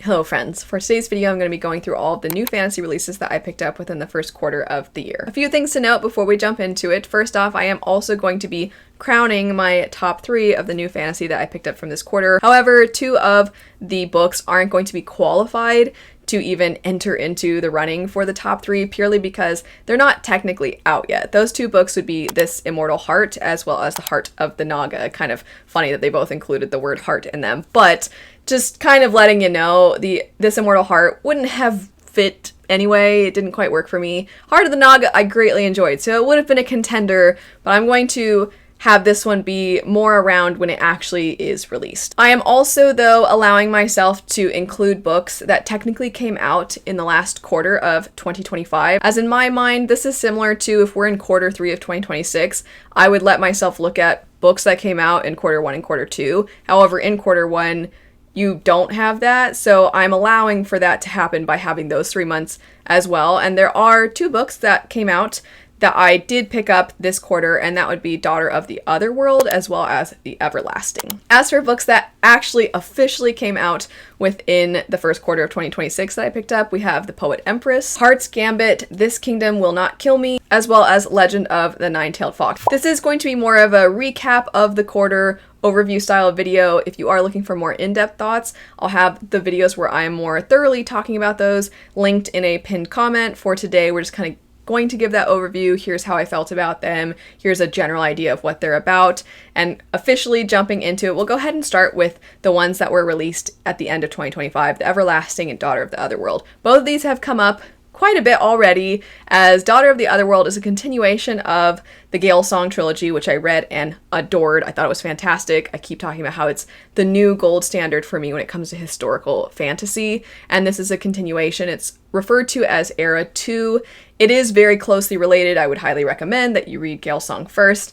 Hello friends, for today's video I'm going to be going through all of the new fantasy releases that I picked up within the first quarter of the year. A few things to note before we jump into it. First off, I am also going to be crowning my top 3 of the new fantasy that I picked up from this quarter. However, 2 of the books aren't going to be qualified to even enter into the running for the top 3 purely because they're not technically out yet. Those 2 books would be this Immortal Heart as well as the Heart of the Nhaga. Kind of funny that they both included the word heart in them, but just kind of letting you know, this Immortal Heart wouldn't have fit anyway. It didn't quite work for me. Heart of the Nhaga I greatly enjoyed, so it would have been a contender, but I'm going to have this one be more around when it actually is released. I am also, though, allowing myself to include books that technically came out in the last quarter of 2025, as in my mind, this is similar to if we're in quarter 3 of 2026, I would let myself look at books that came out in quarter 1 and quarter 2. However, in quarter 1, you don't have that, so I'm allowing for that to happen by having those 3 months as well. And there are 2 books that came out that I did pick up this quarter, and that would be Daughter of the Otherworld as well as The Everlasting. As for books that actually officially came out within the first quarter of 2026 that I picked up, we have The Poet Empress, Heart's Gambit, This Kingdom Will Not Kill Me, as well as Legend of the Nine-Tailed Fox. This is going to be more of a recap of the quarter, overview style video. If you are looking for more in-depth thoughts, I'll have the videos where I am more thoroughly talking about those linked in a pinned comment. For today, we're just kind of going to give that overview. Here's how I felt about them. Here's a general idea of what they're about. And officially jumping into it, we'll go ahead and start with the ones that were released at the end of 2025, The Everlasting and Daughter of the Otherworld. Both of these have come up quite a bit already, as Daughter of the Otherworld is a continuation of the Gale Song trilogy, which I read and adored. I thought it was fantastic. I keep talking about how it's the new gold standard for me when it comes to historical fantasy, and this is a continuation. It's referred to as Era 2. It is very closely related. I would highly recommend that you read Gale Song first,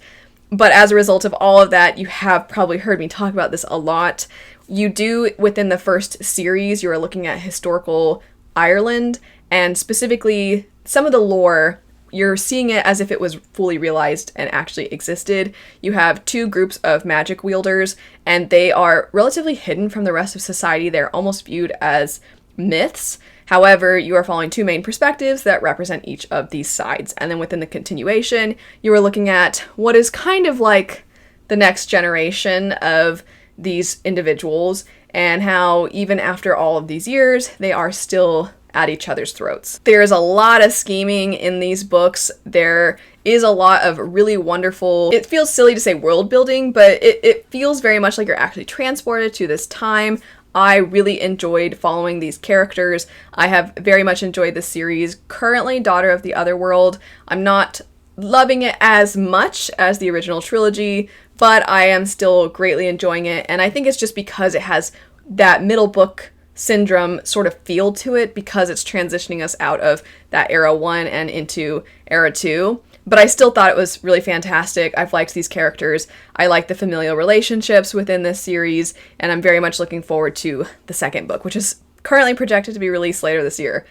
but as a result of all of that, you have probably heard me talk about this a lot. You do, within the first series, you are looking at historical Ireland, and specifically some of the lore, you're seeing it as if it was fully realized and actually existed. You have 2 groups of magic wielders, and they are relatively hidden from the rest of society. They're almost viewed as myths. However, you are following 2 main perspectives that represent each of these sides. And then within the continuation, you are looking at what is kind of like the next generation of these individuals, and how even after all of these years, they are still at each other's throats. There's a lot of scheming in these books. There is a lot of really wonderful, it feels silly to say world building, but it feels very much like you're actually transported to this time. I really enjoyed following these characters. I have very much enjoyed the series. Currently, Daughter of the Otherworld, I'm not loving it as much as the original trilogy, but I am still greatly enjoying it, and I think it's just because it has that middle book syndrome sort of feel to it, because it's transitioning us out of that Era 1 and into Era 2. But I still thought it was really fantastic. I've liked these characters. I like the familial relationships within this series, and I'm very much looking forward to the second book, which is currently projected to be released later this year.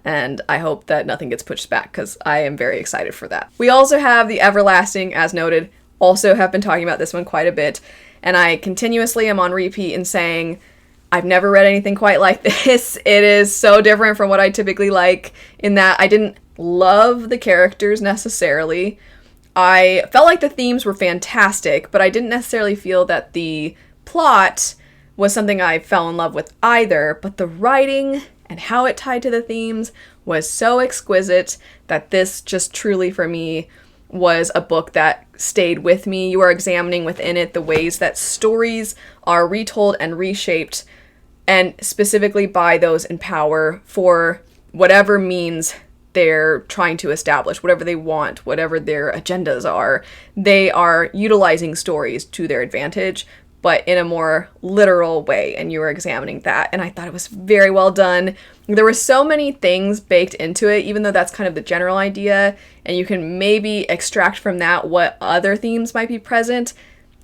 And I hope that nothing gets pushed back, because I am very excited for that. We also have The Everlasting, as noted. Also have been talking about this one quite a bit, and I continuously am on repeat in saying, I've never read anything quite like this. It is so different from what I typically like, in that I didn't love the characters necessarily. I felt like the themes were fantastic, but I didn't necessarily feel that the plot was something I fell in love with either, but the writing and how it tied to the themes was so exquisite that this just truly, for me, was a book that stayed with me. You are examining within it the ways that stories are retold and reshaped, and specifically by those in power for whatever means they're trying to establish, whatever they want, whatever their agendas are. They are utilizing stories to their advantage, but in a more literal way, and you were examining that, and I thought it was very well done. There were so many things baked into it, even though that's kind of the general idea, and you can maybe extract from that what other themes might be present.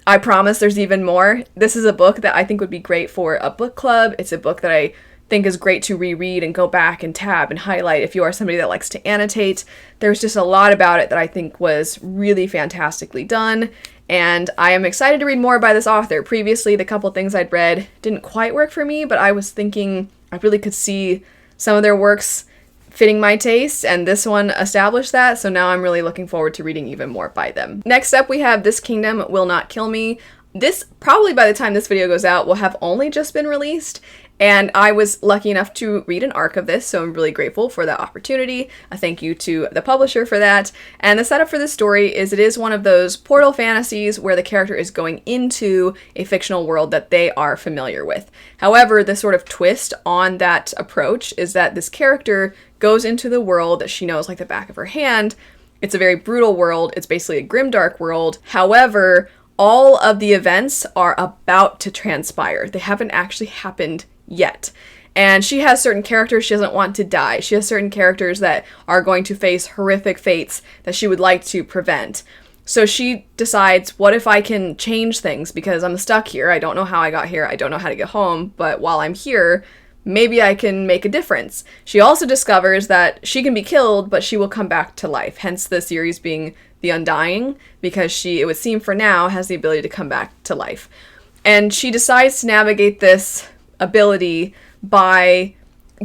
I promise there's even more. This is a book that I think would be great for a book club. It's a book that I think is great to reread and go back and tab and highlight if you are somebody that likes to annotate. There's just a lot about it that I think was really fantastically done, and I am excited to read more by this author. Previously, the couple things I'd read didn't quite work for me, but I was thinking I really could see some of their works fitting my taste, and this one established that, so now I'm really looking forward to reading even more by them. Next up, we have This Kingdom Will Not Kill Me. This, probably by the time this video goes out, will have only just been released, and I was lucky enough to read an arc of this, so I'm really grateful for that opportunity. A thank you to the publisher for that. And the setup for this story is it is one of those portal fantasies where the character is going into a fictional world that they are familiar with. However, the sort of twist on that approach is that this character goes into the world that she knows like the back of her hand. It's a very brutal world. It's basically a grimdark world. However, all of the events are about to transpire. They haven't actually happened yet. And she has certain characters she doesn't want to die. She has certain characters that are going to face horrific fates that she would like to prevent. So she decides, what if I can change things because I'm stuck here? I don't know how I got here. I don't know how to get home. But while I'm here, maybe I can make a difference. She also discovers that she can be killed, but she will come back to life. Hence the series being The Undying, because she, it would seem for now, has the ability to come back to life. And she decides to navigate this ability by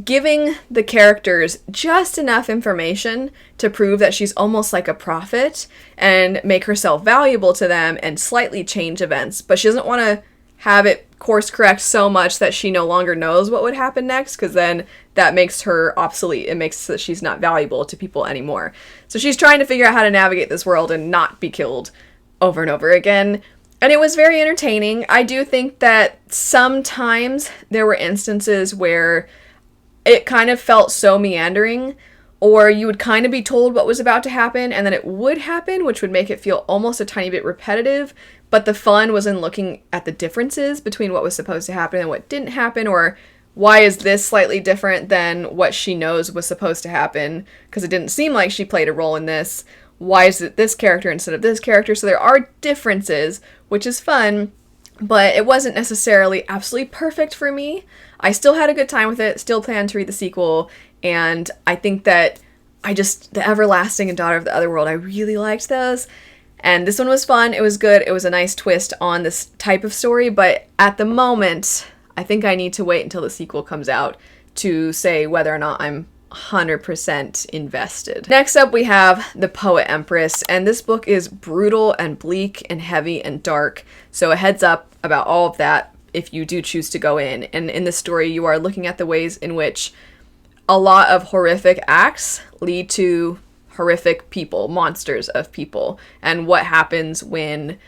giving the characters just enough information to prove that she's almost like a prophet and make herself valuable to them and slightly change events. But she doesn't want to have it course correct so much that she no longer knows what would happen next, because then that makes her obsolete. It makes so that she's not valuable to people anymore. So she's trying to figure out how to navigate this world and not be killed over and over again. And it was very entertaining. I do think that sometimes there were instances where it kind of felt so meandering, or you would kind of be told what was about to happen and then it would happen, which would make it feel almost a tiny bit repetitive. But the fun was in looking at the differences between what was supposed to happen and what didn't happen, or why is this slightly different than what she knows was supposed to happen, because it didn't seem like she played a role in this. Why is it this character instead of this character? So there are differences, which is fun, but it wasn't necessarily absolutely perfect for me. I still had a good time with it, still plan to read the sequel, and I think that The Everlasting and Daughter of the Otherworld, I really liked those. And this one was fun, it was good, it was a nice twist on this type of story, but at the moment, I think I need to wait until the sequel comes out to say whether or not I'm 100% invested. Next up, we have The Poet Empress, and this book is brutal and bleak and heavy and dark, so a heads up about all of that if you do choose to go in. And in this story, you are looking at the ways in which a lot of horrific acts lead to horrific people, monsters of people, and what happens when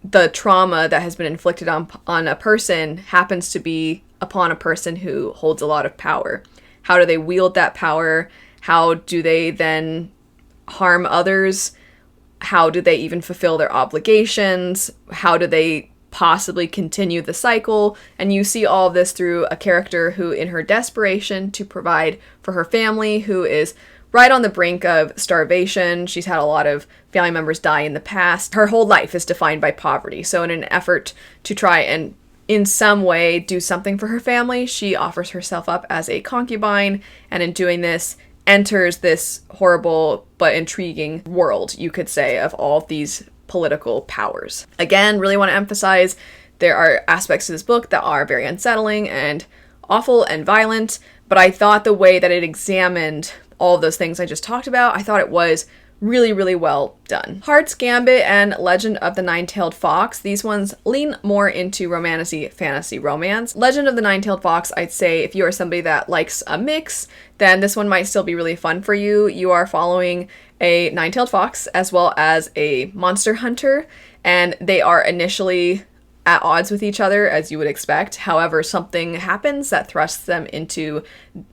the trauma that has been inflicted on a person happens to be upon a person who holds a lot of power. How do they wield that power? How do they then harm others? How do they even fulfill their obligations? How do they possibly continue the cycle? And you see all of this through a character who, in her desperation to provide for her family, who is right on the brink of starvation. She's had a lot of family members die in the past. Her whole life is defined by poverty. So in an effort to try and in some way do something for her family, she offers herself up as a concubine, and in doing this enters this horrible but intriguing world, you could say, of all of these political powers. Again, really want to emphasize there are aspects to this book that are very unsettling and awful and violent, but I thought the way that it examined all of those things I just talked about, I thought it was really, really well done. Heart's Gambit and Legend of the Nine-Tailed Fox, these ones lean more into romantasy, fantasy romance. Legend of the Nine-Tailed Fox, I'd say if you are somebody that likes a mix, then this one might still be really fun for you. You are following a nine-tailed fox as well as a monster hunter, and they are initially at odds with each other, as you would expect. However, something happens that thrusts them into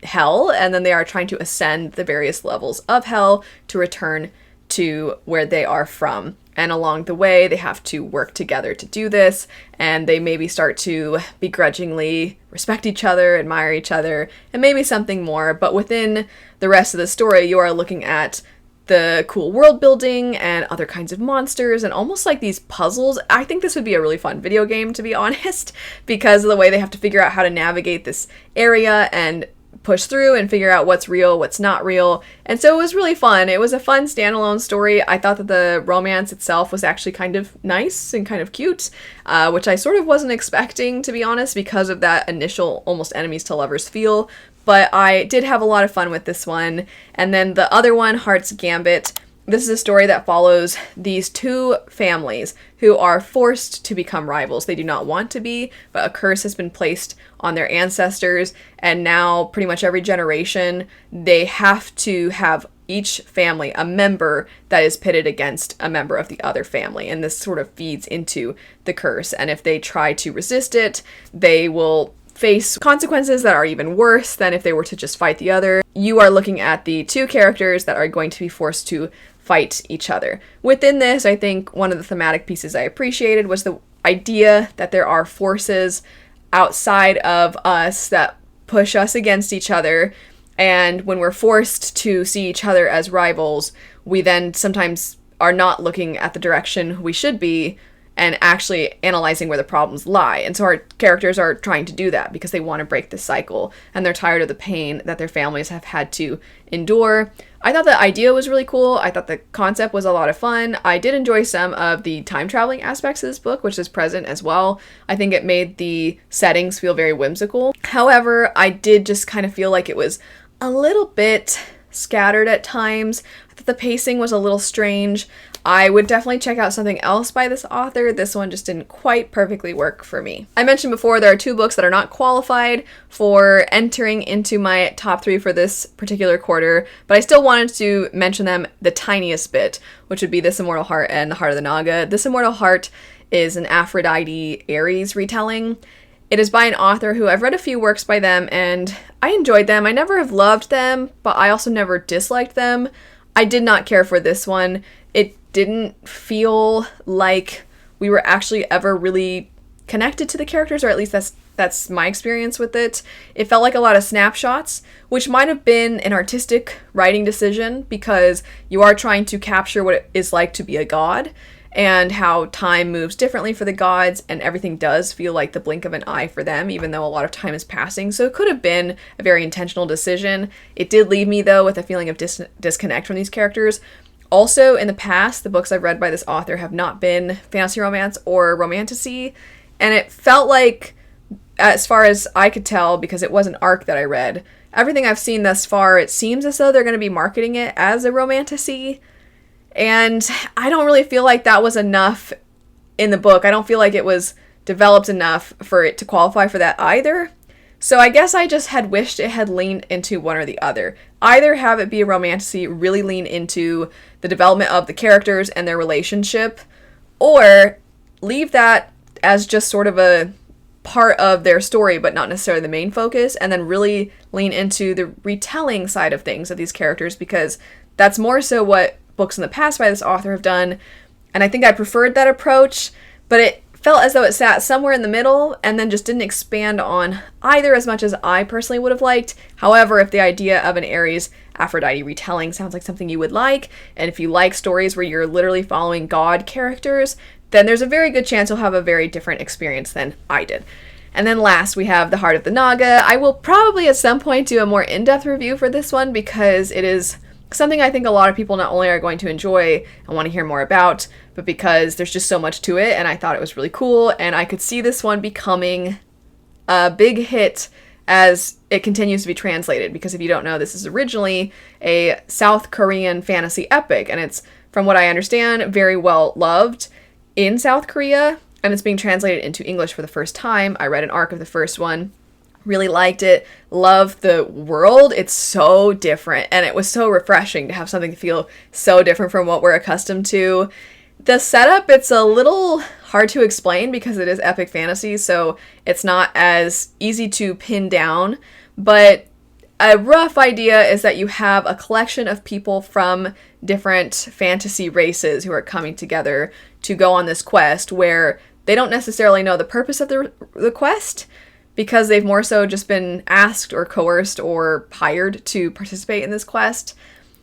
hell, and then they are trying to ascend the various levels of hell to return to where they are from. And along the way, they have to work together to do this, and they maybe start to begrudgingly respect each other, admire each other, and maybe something more. But within the rest of the story, you are looking at the cool world building and other kinds of monsters and almost like these puzzles. I think this would be a really fun video game, to be honest, because of the way they have to figure out how to navigate this area and push through and figure out what's real, what's not real. And so it was really fun. It was a fun standalone story. I thought that the romance itself was actually kind of nice and kind of cute, which I sort of wasn't expecting, to be honest, because of that initial almost enemies to lovers feel. But I did have a lot of fun with this one. And then the other one, Heart's Gambit. This is a story that follows these two families who are forced to become rivals. They do not want to be, but a curse has been placed on their ancestors, and now pretty much every generation, they have to have each family a member that is pitted against a member of the other family, and this sort of feeds into the curse. And if they try to resist it, they will face consequences that are even worse than if they were to just fight the other. You are looking at the two characters that are going to be forced to fight each other. Within this, I think one of the thematic pieces I appreciated was the idea that there are forces outside of us that push us against each other, and when we're forced to see each other as rivals, we then sometimes are not looking at the direction we should be and actually analyzing where the problems lie. And so our characters are trying to do that because they want to break the cycle, and they're tired of the pain that their families have had to endure. I thought the idea was really cool. I thought the concept was a lot of fun. I did enjoy some of the time traveling aspects of this book, which is present as well. I think it made the settings feel very whimsical. However, I did just kind of feel like it was a little bit scattered at times. I thought the pacing was a little strange. I would definitely check out something else by this author. This one just didn't quite perfectly work for me. I mentioned before there are two books that are not qualified for entering into my top 3 for this particular quarter, but I still wanted to mention them the tiniest bit, which would be This Immortal Heart and The Heart of the Nhaga. This Immortal Heart is an Aphrodite Ares retelling. It is by an author who I've read a few works by them, and I enjoyed them. I never have loved them, but I also never disliked them. I did not care for this one. It didn't feel like we were actually ever really connected to the characters, or at least that's my experience with it. It felt like a lot of snapshots, which might have been an artistic writing decision because you are trying to capture what it is like to be a god and how time moves differently for the gods, and everything does feel like the blink of an eye for them, even though a lot of time is passing. So it could have been a very intentional decision. It did leave me, though, with a feeling of disconnect from these characters. Also, in the past, the books I've read by this author have not been fantasy romance or romantasy, and it felt like, as far as I could tell, because it was an arc that I read, everything I've seen thus far, it seems as though they're going to be marketing it as a romantasy, and I don't really feel like that was enough in the book. I don't feel like it was developed enough for it to qualify for that either. So I guess I just had wished it had leaned into one or the other. Either have it be a romantasy, really lean into the development of the characters and their relationship, or leave that as just sort of a part of their story, but not necessarily the main focus, and then really lean into the retelling side of things of these characters, because that's more so what books in the past by this author have done, and I think I preferred that approach, but it felt as though it sat somewhere in the middle and then just didn't expand on either as much as I personally would have liked. However, if the idea of an Ares Aphrodite retelling sounds like something you would like, and if you like stories where you're literally following god characters, then there's a very good chance you'll have a very different experience than I did. And then last, we have The Heart of the Nhaga. I will probably at some point do a more in-depth review for this one because it is something I think a lot of people not only are going to enjoy and want to hear more about, but because there's just so much to it, and I thought it was really cool, and I could see this one becoming a big hit as it continues to be translated, because if you don't know, this is originally a South Korean fantasy epic, and it's, from what I understand, very well loved in South Korea, and it's being translated into English for the first time. I read an arc of the first one. Really liked it, loved the world. It's so different, and it was so refreshing to have something feel so different from what we're accustomed to. The setup, it's a little hard to explain because it is epic fantasy, so it's not as easy to pin down, but a rough idea is that you have a collection of people from different fantasy races who are coming together to go on this quest where they don't necessarily know the purpose of the quest, because they've more so just been asked or coerced or hired to participate in this quest.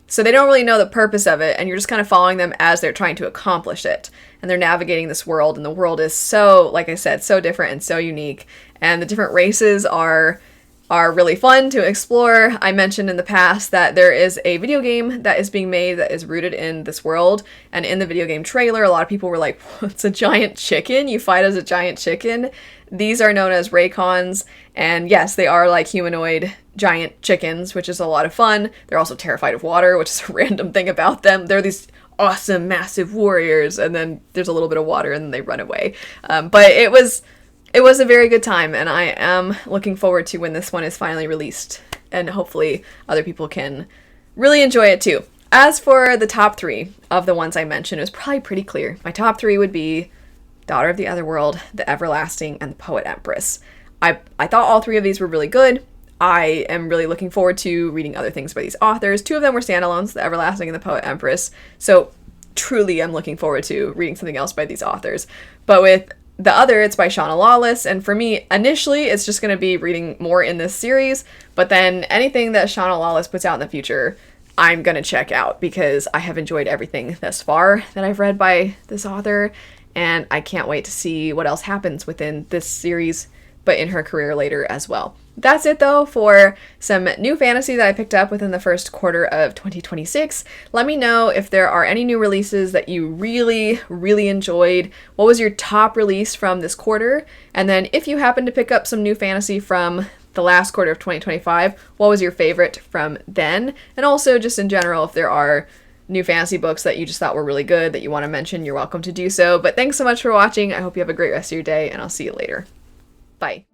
So they don't really know the purpose of it, and you're just kind of following them as they're trying to accomplish it. And they're navigating this world, and the world is so, like I said, so different and so unique. And the different races are are really fun to explore. I mentioned in the past that there is a video game that is being made that is rooted in this world, and in the video game trailer, a lot of people were like, "What's a giant chicken? You fight as a giant chicken?" These are known as Raycons, and yes, they are like humanoid giant chickens, which is a lot of fun. They're also terrified of water, which is a random thing about them. They're these awesome, massive warriors, and then there's a little bit of water, and then they run away. But it was a very good time, and I am looking forward to when this one is finally released, and hopefully other people can really enjoy it too. As for the top 3 of the ones I mentioned, it was probably pretty clear. My top 3 would be Daughter of the Otherworld, The Everlasting, and Poet Empress. I thought all 3 of these were really good. I am really looking forward to reading other things by these authors. 2 of them were standalones, The Everlasting and The Poet Empress, so truly I'm looking forward to reading something else by these authors. But with the other, it's by Shauna Lawless, and for me, initially, it's just going to be reading more in this series, but then anything that Shauna Lawless puts out in the future, I'm going to check out, because I have enjoyed everything thus far that I've read by this author, and I can't wait to see what else happens within this series, but in her career later as well. That's it though for some new fantasy that I picked up within the first quarter of 2026. Let me know if there are any new releases that you really, really enjoyed. What was your top release from this quarter? And then if you happen to pick up some new fantasy from the last quarter of 2025, what was your favorite from then? And also just in general, if there are new fantasy books that you just thought were really good that you want to mention, you're welcome to do so. But thanks so much for watching. I hope you have a great rest of your day, and I'll see you later. Bye.